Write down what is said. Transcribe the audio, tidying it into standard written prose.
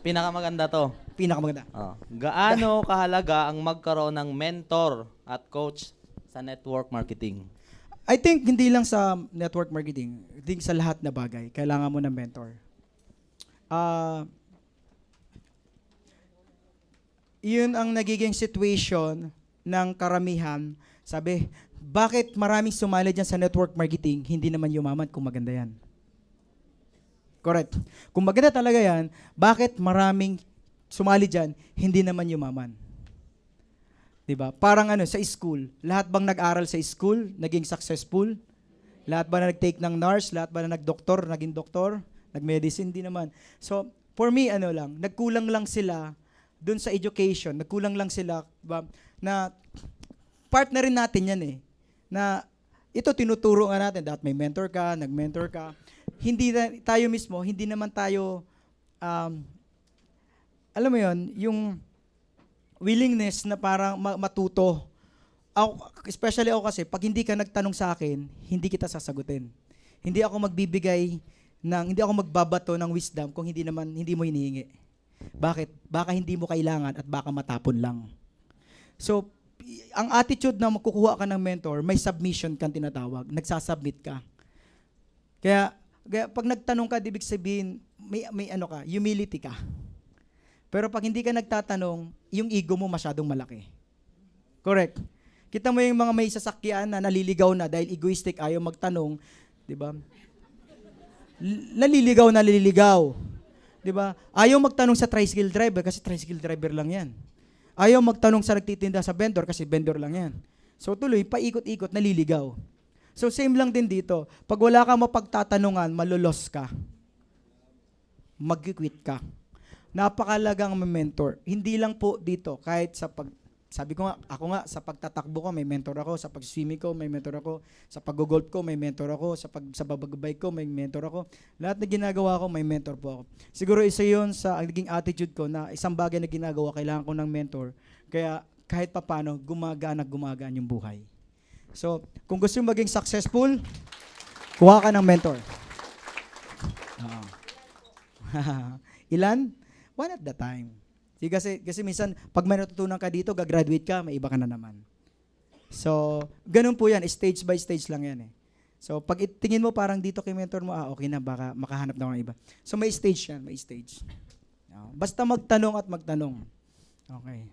Pinakamaganda to. Pinakamaganda. Gaano kahalaga ang magkaroon ng mentor at coach sa network marketing? I think hindi lang sa network marketing, I think sa lahat na bagay, kailangan mo ng mentor. Yun ang nagiging situation ng karamihan. Sabi, bakit maraming sumali dyan sa network marketing, hindi naman yumaman kung maganda yan? Correct. Kung maganda talaga yan, bakit maraming sumali dyan, hindi naman yumaman? Diba? Parang sa school, lahat bang nag-aral sa school, naging successful? Lahat ba na nag-take ng nurse? Lahat ba na nag-doktor, naging doktor? Nag-medicine? Hindi naman. So, for me, nagkulang lang sila dun sa education, nagkulang lang sila, diba, na part na rin natin yan na ito tinuturo nga natin, dapat may mentor ka, nag-mentor ka. Hindi tayo mismo, hindi naman tayo, alam mo yon, yung willingness na parang matuto. Ako, especially ako kasi, pag hindi ka nagtanong sa akin, hindi kita sasagutin. Hindi ako hindi ako magbabato ng wisdom kung hindi mo hinihingi. Bakit? Baka hindi mo kailangan at baka matapon lang. So, ang attitude na magkukuha ka ng mentor, may submission kang tinatawag. Nagsasubmit ka. Kaya pag nagtanong ka, ibig sabihin, may humility ka. Pero pag hindi ka nagtatanong, yung ego mo masyadong malaki. Correct. Kita mo yung mga may sasakyan na naliligaw na dahil egoistic, ayaw magtanong, di ba? Naliligaw. Di ba? Ayaw magtanong sa tricycle driver kasi tricycle driver lang yan. Ayaw magtanong sa nagtitinda sa vendor kasi vendor lang yan. So tuloy, paikot-ikot, naliligaw. So same lang din dito. Pag wala kang mapagtatanungan, malulos ka. Mag-quit ka. Napakalagang mentor. Hindi lang po dito, kahit sabi ko nga, ako nga, sa pagtatakbo ko, may mentor ako. Sa pag-swimming ko, may mentor ako. Sa pag-golf ko, may mentor ako. Sa babagabay ko, may mentor ako. Lahat na ginagawa ko, may mentor po ako. Siguro isa yun sa naging attitude ko na isang bagay na ginagawa, kailangan ko ng mentor. Kaya kahit papano, gumagaan yung buhay. So, kung gusto mo maging successful, kuha ka ng mentor. Ilan? One at the time. Kasi minsan, pag may natutunan ka dito, gagraduate ka, may iba ka na naman. So, ganun po yan. Stage by stage lang yan . So, pag tingin mo parang dito kay mentor mo, okay na, baka makahanap na ako ng iba. So, may stage yan, may stage. Basta magtanong at magtanong. Okay.